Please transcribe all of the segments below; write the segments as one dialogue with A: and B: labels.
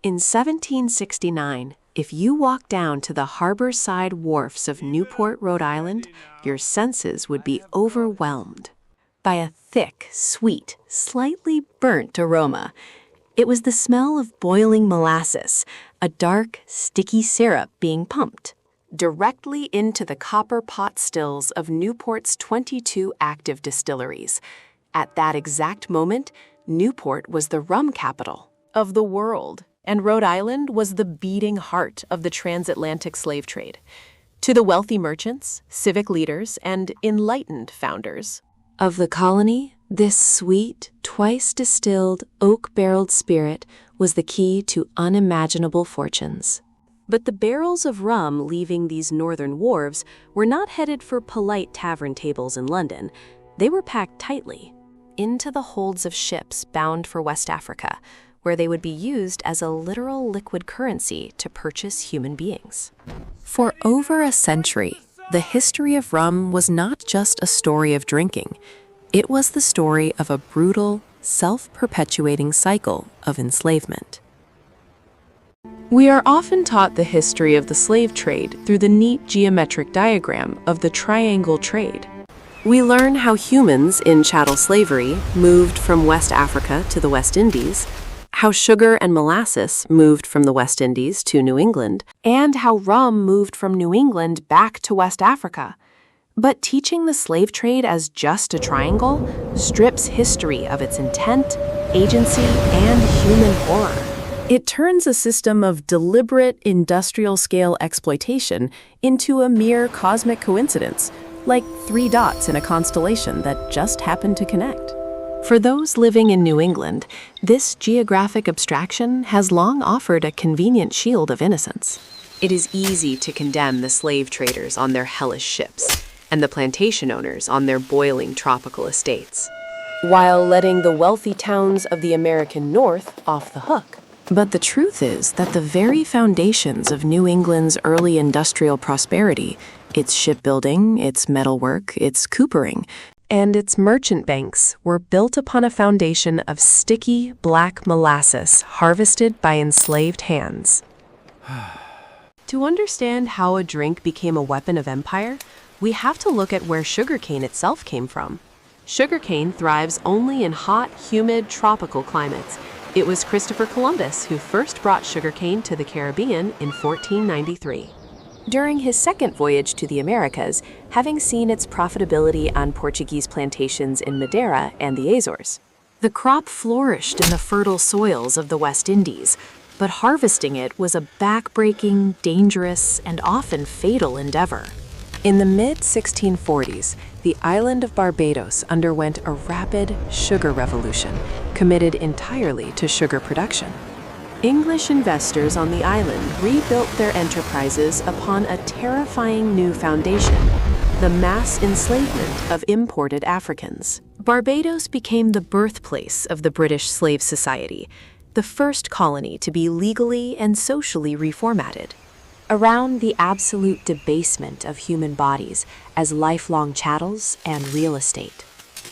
A: In 1769, if you walk down to the harbor-side wharfs of Newport, Rhode Island, your senses would be overwhelmed by a thick, sweet, slightly burnt aroma. It was the smell of boiling molasses, a dark, sticky syrup being pumped directly into the copper pot stills of Newport's 22 active distilleries. At that exact moment, Newport was the rum capital of the world, and Rhode Island was the beating heart of the transatlantic slave trade. To the wealthy merchants, civic leaders, and enlightened founders of the colony, this sweet, twice-distilled, oak-barreled spirit was the key to unimaginable fortunes. But the barrels of rum leaving these northern wharves were not headed for polite tavern tables in London. They were packed tightly into the holds of ships bound for West Africa, where they would be used as a literal liquid currency to purchase human beings. For over a century, the history of rum was not just a story of drinking. It was the story of a brutal, self-perpetuating cycle of enslavement. We are often taught the history of the slave trade through the neat geometric diagram of the triangle trade. We learn how humans in chattel slavery moved from West Africa to the West Indies, how sugar and molasses moved from the West Indies to New England, and how rum moved from New England back to West Africa. But teaching the slave trade as just a triangle strips history of its intent, agency, and human horror. It turns a system of deliberate industrial-scale exploitation into a mere cosmic coincidence, like 3 dots in a constellation that just happened to connect. For those living in New England, this geographic abstraction has long offered a convenient shield of innocence. It is easy to condemn the slave traders on their hellish ships and the plantation owners on their boiling tropical estates, while letting the wealthy towns of the American North off the hook. But the truth is that the very foundations of New England's early industrial prosperity, its shipbuilding, its metalwork, its coopering, and its merchant banks were built upon a foundation of sticky black molasses harvested by enslaved hands. To understand how a drink became a weapon of empire, we have to look at where sugarcane itself came from. Sugarcane thrives only in hot, humid, tropical climates. It was Christopher Columbus who first brought sugarcane to the Caribbean in 1493. During his second voyage to the Americas, having seen its profitability on Portuguese plantations in Madeira and the Azores, the crop flourished in the fertile soils of the West Indies, but harvesting it was a backbreaking, dangerous, and often fatal endeavor. In the mid-1640s, the island of Barbados underwent a rapid sugar revolution, committed entirely to sugar production. English investors on the island rebuilt their enterprises upon a terrifying new foundation: the mass enslavement of imported Africans. Barbados became the birthplace of the British Slave Society, the first colony to be legally and socially reformatted around the absolute debasement of human bodies as lifelong chattels and real estate.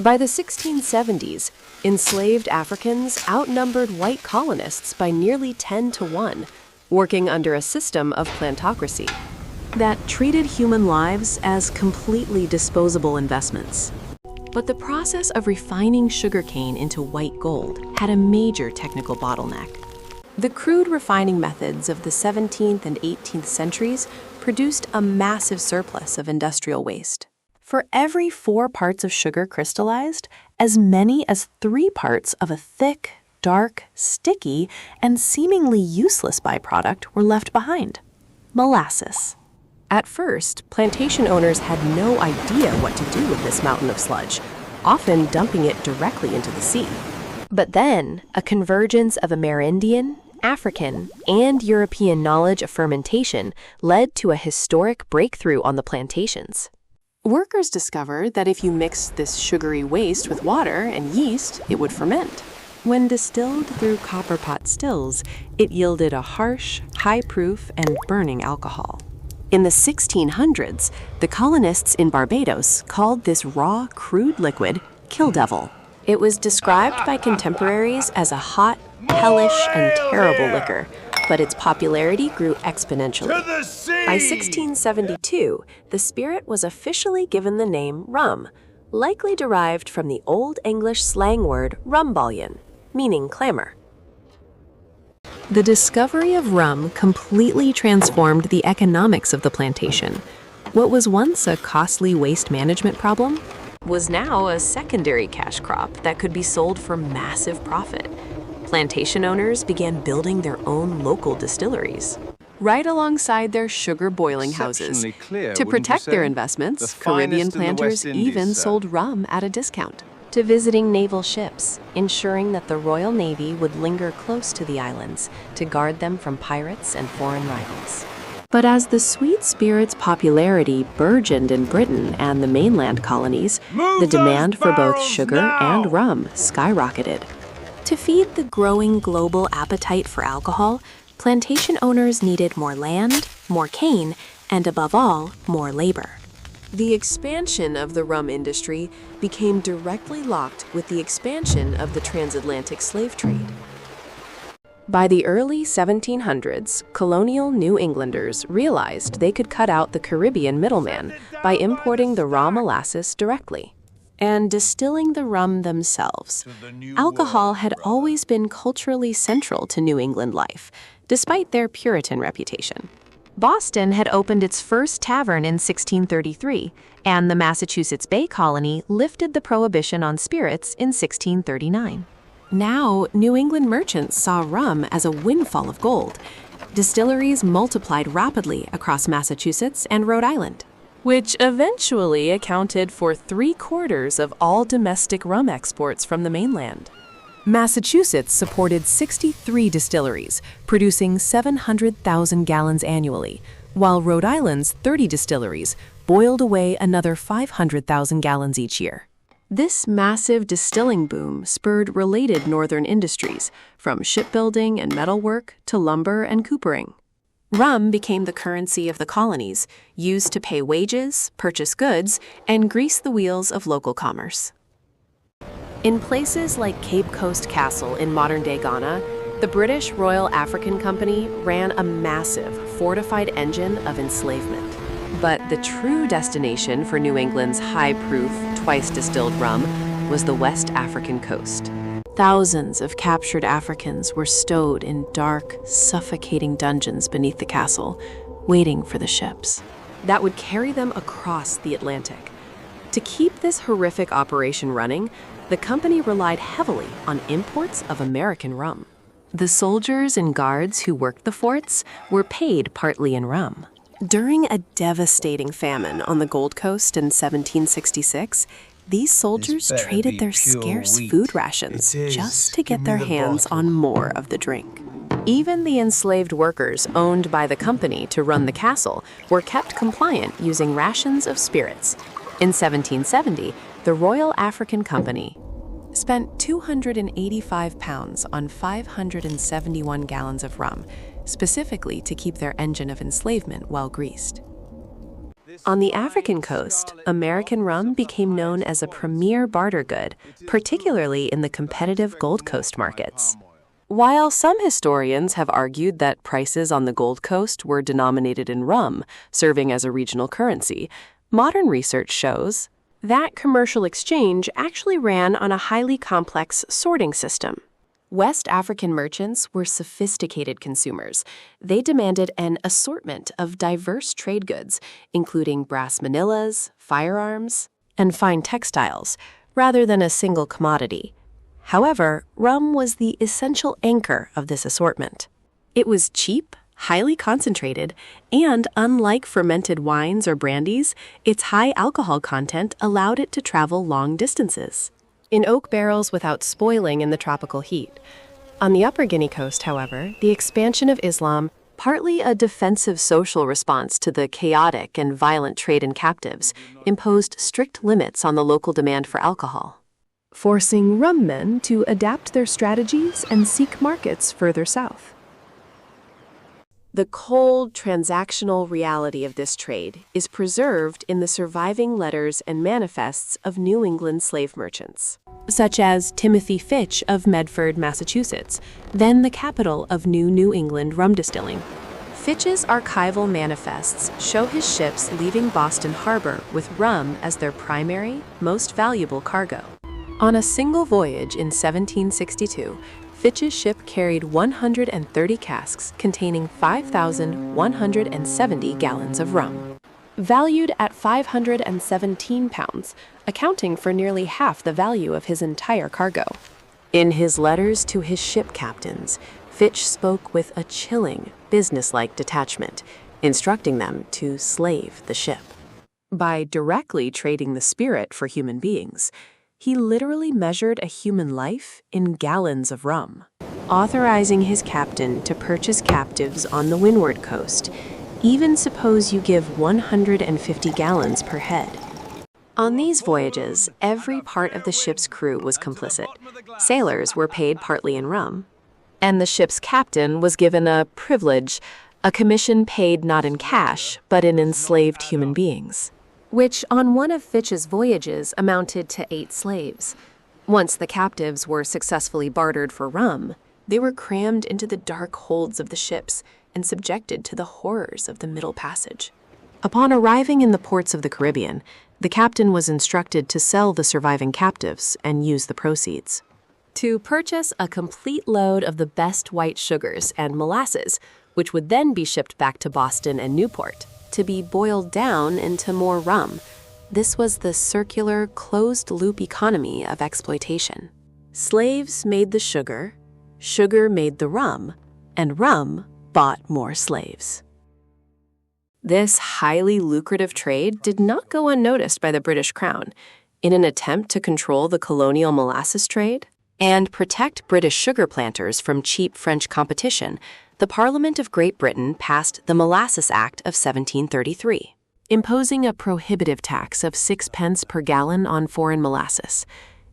A: By the 1670s, enslaved Africans outnumbered white colonists by nearly 10 to 1, working under a system of plantocracy that treated human lives as completely disposable investments. But the process of refining sugarcane into white gold had a major technical bottleneck. The crude refining methods of the 17th and 18th centuries produced a massive surplus of industrial waste. For every 4 parts of sugar crystallized, as many as 3 parts of a thick, dark, sticky, and seemingly useless byproduct were left behind: molasses. At first, plantation owners had no idea what to do with this mountain of sludge, often dumping it directly into the sea. But then, a convergence of Amerindian, African, and European knowledge of fermentation led to a historic breakthrough on the plantations. Workers discovered that if you mixed this sugary waste with water and yeast, it would ferment. When distilled through copper pot stills, it yielded a harsh, high-proof, and burning alcohol. In the 1600s, the colonists in Barbados called this raw, crude liquid kill devil. It was described by contemporaries as a hot, hellish and terrible liquor, but its popularity grew exponentially. By 1672, the spirit was officially given the name rum, likely derived from the Old English slang word rumballion, meaning clamor. The discovery of rum completely transformed the economics of the plantation. What was once a costly waste management problem was now a secondary cash crop that could be sold for massive profit. Plantation owners began building their own local distilleries, right alongside their sugar boiling houses. To protect their investments, Caribbean planters even sold rum at a discount to visiting naval ships, ensuring that the Royal Navy would linger close to the islands to guard them from pirates and foreign rivals. But as the sweet spirit's popularity burgeoned in Britain and the mainland colonies, the demand for both sugar and rum skyrocketed. To feed the growing global appetite for alcohol, plantation owners needed more land, more cane, and above all, more labor. The expansion of the rum industry became directly locked with the expansion of the transatlantic slave trade. By the early 1700s, colonial New Englanders realized they could cut out the Caribbean middleman by importing the raw molasses directly and distilling the rum themselves. Alcohol had always been culturally central to New England life, despite their Puritan reputation. Boston had opened its first tavern in 1633, and the Massachusetts Bay Colony lifted the prohibition on spirits in 1639. Now, New England merchants saw rum as a windfall of gold. Distilleries multiplied rapidly across Massachusetts and Rhode Island, which eventually accounted for 3/4 of all domestic rum exports from the mainland. Massachusetts supported 63 distilleries, producing 700,000 gallons annually, while Rhode Island's 30 distilleries boiled away another 500,000 gallons each year. This massive distilling boom spurred related northern industries, from shipbuilding and metalwork to lumber and coopering. Rum became the currency of the colonies, used to pay wages, purchase goods, and grease the wheels of local commerce. In places like Cape Coast Castle in modern-day Ghana, the British Royal African Company ran a massive, fortified engine of enslavement. But the true destination for New England's high-proof, twice-distilled rum was the West African coast. Thousands of captured Africans were stowed in dark, suffocating dungeons beneath the castle, waiting for the ships that would carry them across the Atlantic. To keep this horrific operation running, the company relied heavily on imports of American rum. The soldiers and guards who worked the forts were paid partly in rum. During a devastating famine on the Gold Coast in 1766, these soldiers traded their scarce food rations just to get their hands on more of the drink. Even the enslaved workers owned by the company to run the castle were kept compliant using rations of spirits. In 1770, the Royal African Company spent £285 on 571 gallons of rum, specifically to keep their engine of enslavement well greased. On the African coast, American rum became known as a premier barter good, particularly in the competitive Gold Coast markets. While some historians have argued that prices on the Gold Coast were denominated in rum, serving as a regional currency, modern research shows that commercial exchange actually ran on a highly complex sorting system. West African merchants were sophisticated consumers. They demanded an assortment of diverse trade goods, including brass manillas, firearms, and fine textiles, rather than a single commodity. However, rum was the essential anchor of this assortment. It was cheap, highly concentrated, and unlike fermented wines or brandies, its high alcohol content allowed it to travel long distances in oak barrels without spoiling in the tropical heat. On the Upper Guinea coast, however, the expansion of Islam, partly a defensive social response to the chaotic and violent trade in captives, imposed strict limits on the local demand for alcohol, forcing rum men to adapt their strategies and seek markets further south. The cold, transactional reality of this trade is preserved in the surviving letters and manifests of New England slave merchants, such as Timothy Fitch of Medford, Massachusetts, then the capital of New England rum distilling. Fitch's archival manifests show his ships leaving Boston Harbor with rum as their primary, most valuable cargo. On a single voyage in 1762, Fitch's ship carried 130 casks containing 5,170 gallons of rum, valued at 517 pounds, accounting for nearly half the value of his entire cargo. In his letters to his ship captains, Fitch spoke with a chilling, businesslike detachment, instructing them to slave the ship. By directly trading the spirit for human beings, he literally measured a human life in gallons of rum, authorizing his captain to purchase captives on the windward coast. Even suppose you give 150 gallons per head. On these voyages, every part of the ship's crew was complicit. Sailors were paid partly in rum, and the ship's captain was given a privilege, a commission paid not in cash, but in enslaved human beings, which on one of Fitch's voyages amounted to 8 slaves. Once the captives were successfully bartered for rum, they were crammed into the dark holds of the ships and subjected to the horrors of the Middle Passage. Upon arriving in the ports of the Caribbean, the captain was instructed to sell the surviving captives and use the proceeds to purchase a complete load of the best white sugars and molasses, which would then be shipped back to Boston and Newport to be boiled down into more rum. This was the circular, closed-loop economy of exploitation. Slaves made the sugar, sugar made the rum, and rum bought more slaves. This highly lucrative trade did not go unnoticed by the British Crown. In an attempt to control the colonial molasses trade and protect British sugar planters from cheap French competition, the Parliament of Great Britain passed the Molasses Act of 1733, imposing a prohibitive tax of 6 pence per gallon on foreign molasses.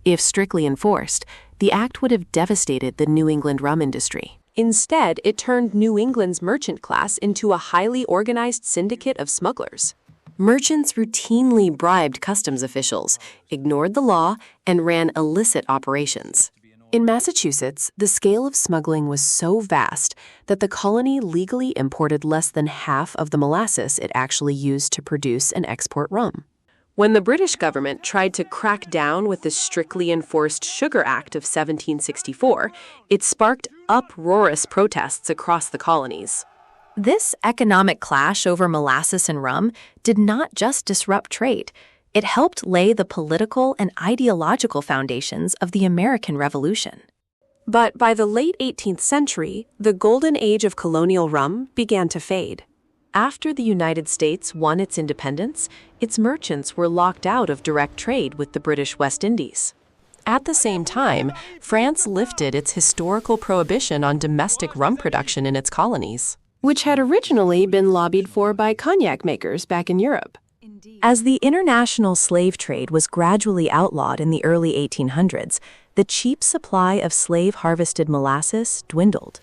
A: If strictly enforced, the act would have devastated the New England rum industry. Instead, it turned New England's merchant class into a highly organized syndicate of smugglers. Merchants routinely bribed customs officials, ignored the law, and ran illicit operations. In Massachusetts, the scale of smuggling was so vast that the colony legally imported less than half of the molasses it actually used to produce and export rum. When the British government tried to crack down with the strictly enforced Sugar Act of 1764, it sparked uproarious protests across the colonies. This economic clash over molasses and rum did not just disrupt trade. It helped lay the political and ideological foundations of the American Revolution. But by the late 18th century, the golden age of colonial rum began to fade. After the United States won its independence, its merchants were locked out of direct trade with the British West Indies. At the same time, France lifted its historical prohibition on domestic rum production in its colonies, which had originally been lobbied for by cognac makers back in Europe. As the international slave trade was gradually outlawed in the early 1800s, the cheap supply of slave-harvested molasses dwindled,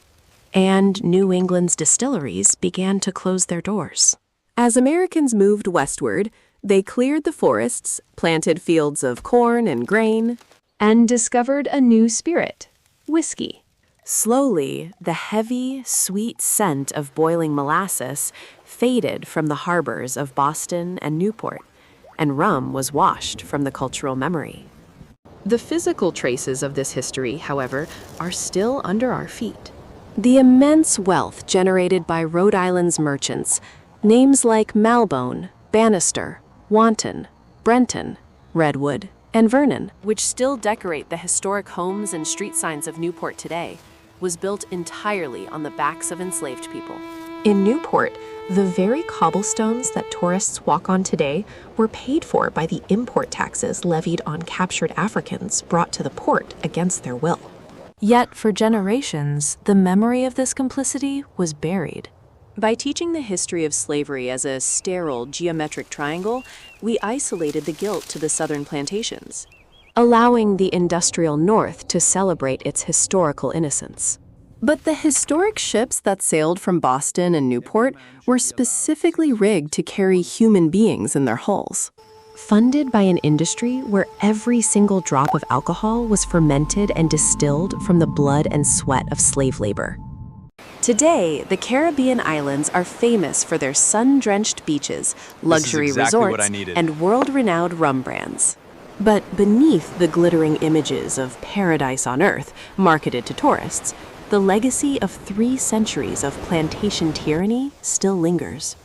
A: and New England's distilleries began to close their doors. As Americans moved westward, they cleared the forests, planted fields of corn and grain, and discovered a new spirit, whiskey. Slowly, the heavy, sweet scent of boiling molasses faded from the harbors of Boston and Newport, and rum was washed from the cultural memory. The physical traces of this history, however, are still under our feet. The immense wealth generated by Rhode Island's merchants, names like Malbone, Bannister, Wanton, Brenton, Redwood, and Vernon, which still decorate the historic homes and street signs of Newport today, was built entirely on the backs of enslaved people. In Newport, the very cobblestones that tourists walk on today were paid for by the import taxes levied on captured Africans brought to the port against their will. Yet, for generations, the memory of this complicity was buried. By teaching the history of slavery as a sterile geometric triangle, we isolated the guilt to the southern plantations, allowing the industrial North to celebrate its historical innocence. But the historic ships that sailed from Boston and Newport were specifically rigged to carry human beings in their hulls. Funded by an industry where every single drop of alcohol was fermented and distilled from the blood and sweat of slave labor. Today, the Caribbean islands are famous for their sun-drenched beaches, luxury resorts, and world-renowned rum brands. But beneath the glittering images of paradise on earth marketed to tourists, the legacy of 3 centuries of plantation tyranny still lingers.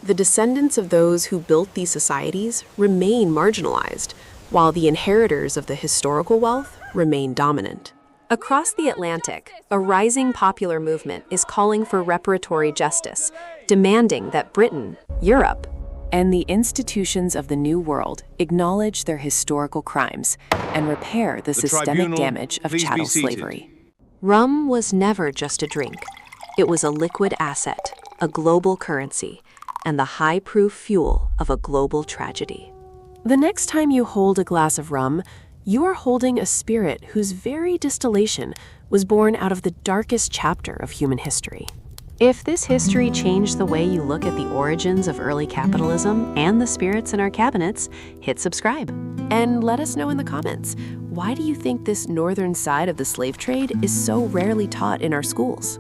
A: The descendants of those who built these societies remain marginalized, while the inheritors of the historical wealth remain dominant. Across the Atlantic, a rising popular movement is calling for reparatory justice, demanding that Britain, Europe, and the institutions of the New World acknowledge their historical crimes and repair the systemic damage of chattel slavery. Rum was never just a drink. It was a liquid asset, a global currency, and the high-proof fuel of a global tragedy. The next time you hold a glass of rum, you are holding a spirit whose very distillation was born out of the darkest chapter of human history. If this history changed the way you look at the origins of early capitalism and the spirits in our cabinets, hit subscribe. And let us know in the comments, why do you think this northern side of the slave trade is so rarely taught in our schools?